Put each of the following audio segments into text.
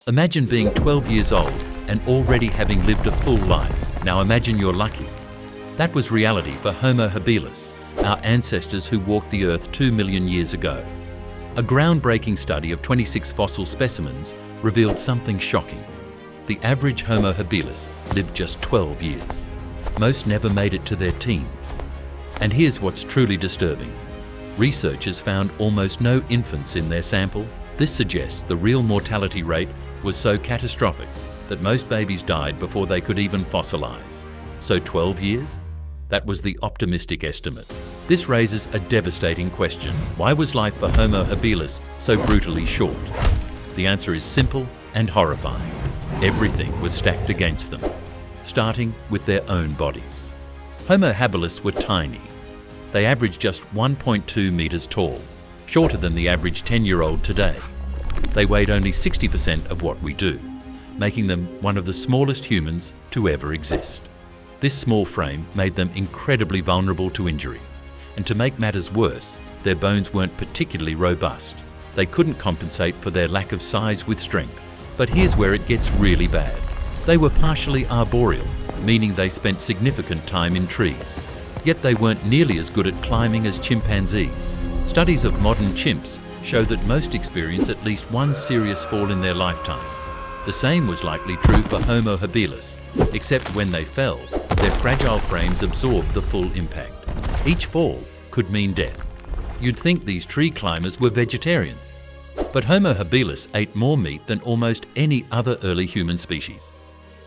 Imagine being 12 years old and already having lived a full life. Now imagine you're lucky. That was reality for Homo habilis, our ancestors who walked the Earth 2 million years ago. A groundbreaking study of 26 fossil specimens revealed something shocking. The average Homo habilis lived just 12 years. Most never made it to their teens. And here's what's truly disturbing. Researchers found almost no infants in their sample. This suggests the real mortality rate was so catastrophic that most babies died before they could even fossilize. So 12 years? That was the optimistic estimate. This raises a devastating question. Why was life for Homo habilis so brutally short? The answer is simple and horrifying. Everything was stacked against them, starting with their own bodies. Homo habilis were tiny. They averaged just 1.2 meters tall, shorter than the average 10-year-old today. They weighed only 60% of what we do, making them one of the smallest humans to ever exist. This small frame made them incredibly vulnerable to injury. And to make matters worse, their bones weren't particularly robust. They couldn't compensate for their lack of size with strength. But here's where it gets really bad. They were partially arboreal, meaning they spent significant time in trees. Yet they weren't nearly as good at climbing as chimpanzees. Studies of modern chimps show that most experience at least one serious fall in their lifetime. The same was likely true for Homo habilis, except when they fell, their fragile frames absorbed the full impact. Each fall could mean death. You'd think these tree climbers were vegetarians. But Homo habilis ate more meat than almost any other early human species.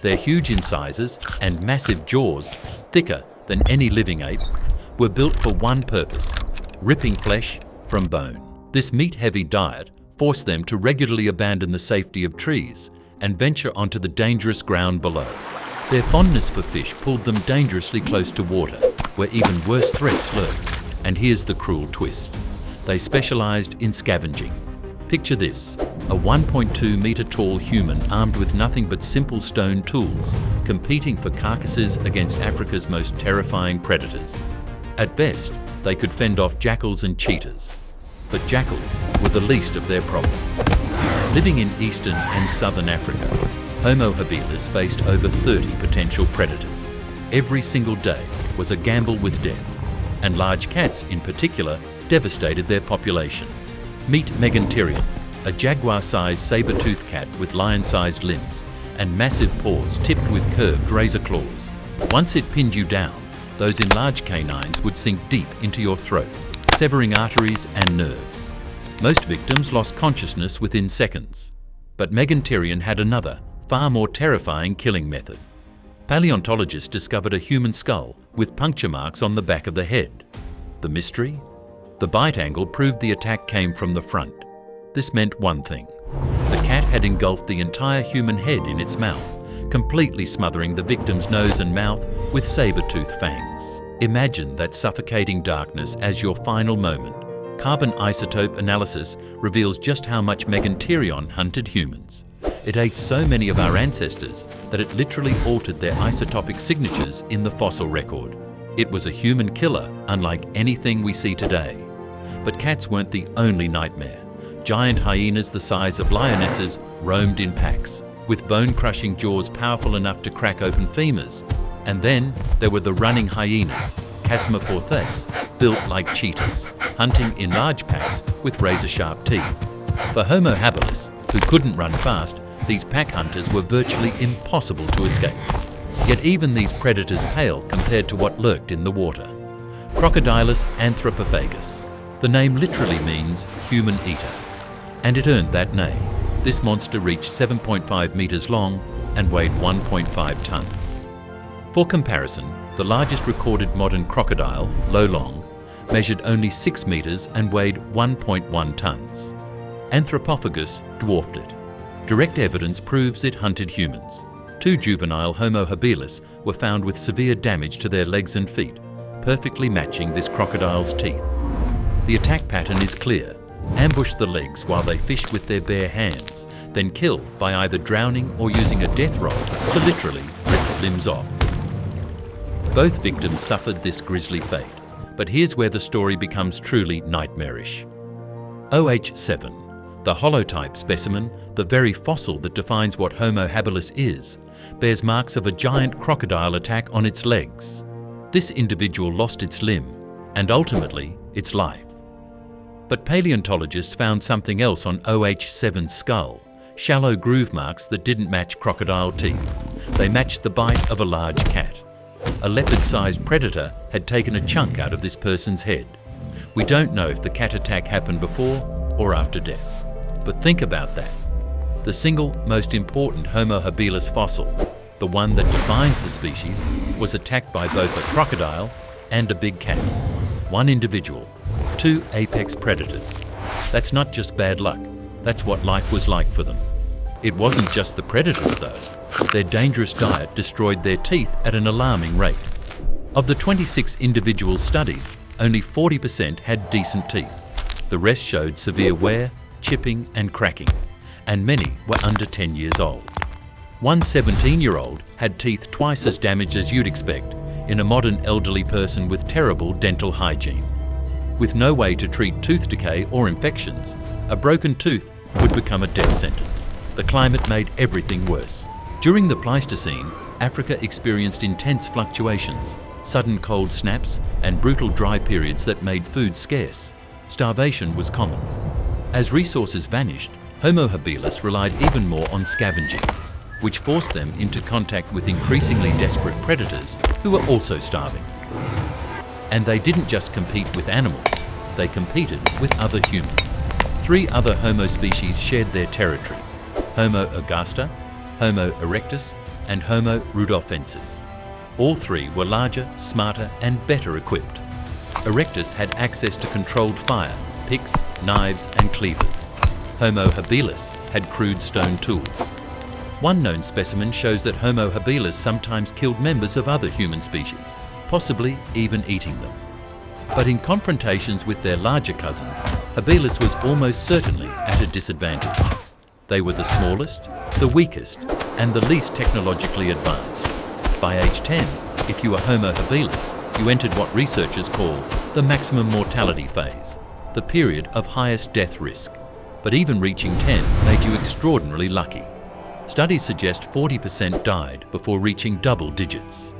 Their huge incisors and massive jaws, thicker than any living ape, were built for one purpose: ripping flesh from bone. This meat-heavy diet forced them to regularly abandon the safety of trees and venture onto the dangerous ground below. Their fondness for fish pulled them dangerously close to water, where even worse threats lurked. And here's the cruel twist. They specialized in scavenging. Picture this, a 1.2-meter tall human armed with nothing but simple stone tools, competing for carcasses against Africa's most terrifying predators. At best, they could fend off jackals and cheetahs. But jackals were the least of their problems. Living in eastern and southern Africa, Homo habilis faced over 30 potential predators. Every single day was a gamble with death, and large cats in particular devastated their population. Meet Megantereon, a jaguar-sized saber-toothed cat with lion-sized limbs and massive paws tipped with curved razor claws. Once it pinned you down, those enlarged canines would sink deep into your throat, severing arteries and nerves. Most victims lost consciousness within seconds. But Megantereon had another, far more terrifying killing method. Paleontologists discovered a human skull with puncture marks on the back of the head. The mystery? The bite angle proved the attack came from the front. This meant one thing. The cat had engulfed the entire human head in its mouth, completely smothering the victim's nose and mouth with saber-toothed fangs. Imagine that suffocating darkness as your final moment. Carbon isotope analysis reveals just how much Megantereon hunted humans. It ate so many of our ancestors that it literally altered their isotopic signatures in the fossil record. It was a human killer unlike anything we see today. But cats weren't the only nightmare. Giant hyenas the size of lionesses roamed in packs, with bone-crushing jaws powerful enough to crack open femurs. And then there were the running hyenas, built like cheetahs, hunting in large packs with razor-sharp teeth. For Homo habilis, who couldn't run fast, these pack hunters were virtually impossible to escape. Yet even these predators pale compared to what lurked in the water. Crocodylus anthropophagus. The name literally means human eater. And it earned that name. This monster reached 7.5 meters long and weighed 1.5 tons. For comparison, the largest recorded modern crocodile, Lolong, measured only 6 meters and weighed 1.1 tons. Anthropophagus dwarfed it. Direct evidence proves it hunted humans. 2 juvenile Homo habilis were found with severe damage to their legs and feet, perfectly matching this crocodile's teeth. The attack pattern is clear. Ambush the legs while they fish with their bare hands, then kill by either drowning or using a death rod to literally rip limbs off. Both victims suffered this grisly fate, but here's where the story becomes truly nightmarish. OH7, The holotype specimen, the very fossil that defines what Homo habilis is, bears marks of a giant crocodile attack on its legs. This individual lost its limb, and ultimately its life. But paleontologists found something else on OH7's skull, shallow groove marks that didn't match crocodile teeth. They matched the bite of a large cat. A leopard-sized predator had taken a chunk out of this person's head. We don't know if the cat attack happened before or after death. But think about that. The single most important Homo habilis fossil, the one that defines the species, was attacked by both a crocodile and a big cat. One individual, two apex predators. That's not just bad luck, that's what life was like for them. It wasn't just the predators though. Their dangerous diet destroyed their teeth at an alarming rate. Of the 26 individuals studied, only 40% had decent teeth. The rest showed severe wear, chipping and cracking, and many were under 10 years old. One 17-year-old had teeth twice as damaged as you'd expect in a modern elderly person with terrible dental hygiene. With no way to treat tooth decay or infections, a broken tooth would become a death sentence. The climate made everything worse. During the Pleistocene, Africa experienced intense fluctuations, sudden cold snaps, and brutal dry periods that made food scarce. Starvation was common. As resources vanished, Homo habilis relied even more on scavenging, which forced them into contact with increasingly desperate predators who were also starving. And they didn't just compete with animals, they competed with other humans. 3 other Homo species shared their territory: Homo ergaster, Homo erectus, and Homo rudolfensis. All 3 were larger, smarter, and better equipped. Erectus had access to controlled fire, picks, knives, and cleavers. Homo habilis had crude stone tools. One known specimen shows that Homo habilis sometimes killed members of other human species, possibly even eating them. But in confrontations with their larger cousins, habilis was almost certainly at a disadvantage. They were the smallest, the weakest, and the least technologically advanced. By age 10, if you were Homo habilis, you entered what researchers call the maximum mortality phase, the period of highest death risk. But even reaching 10 made you extraordinarily lucky. Studies suggest 40% died before reaching double digits.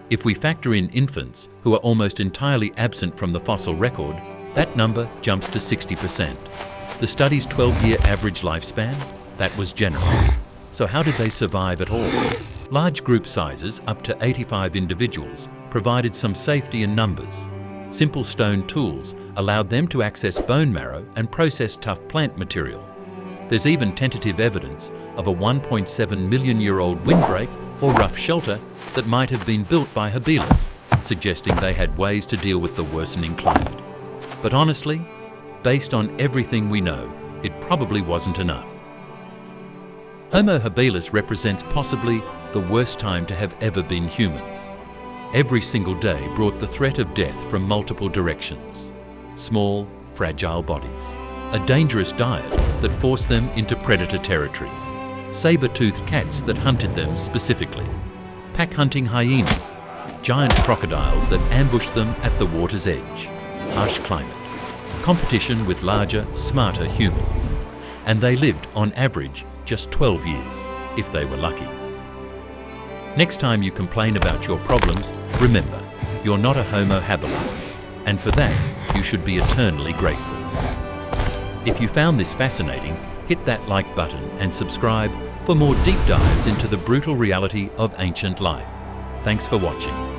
If we factor in infants, who are almost entirely absent from the fossil record, that number jumps to 60%. The study's 12-year average lifespan? That was generous. So how did they survive at all? Large group sizes, up to 85 individuals, provided some safety in numbers. Simple stone tools allowed them to access bone marrow and process tough plant material. There's even tentative evidence of a 1.7 million-year-old windbreak or rough shelter that might have been built by habilis, suggesting they had ways to deal with the worsening climate. But honestly, based on everything we know, it probably wasn't enough. Homo habilis represents possibly the worst time to have ever been human. Every single day brought the threat of death from multiple directions. Small, fragile bodies. A dangerous diet that forced them into predator territory. Saber-toothed cats that hunted them specifically. Pack-hunting hyenas. Giant crocodiles that ambushed them at the water's edge. Harsh climate. Competition with larger, smarter humans. And they lived, on average, just 12 years, if they were lucky. Next time you complain about your problems, remember, you're not a Homo habilis, and for that, you should be eternally grateful. If you found this fascinating, hit that like button and subscribe for more deep dives into the brutal reality of ancient life. Thanks for watching.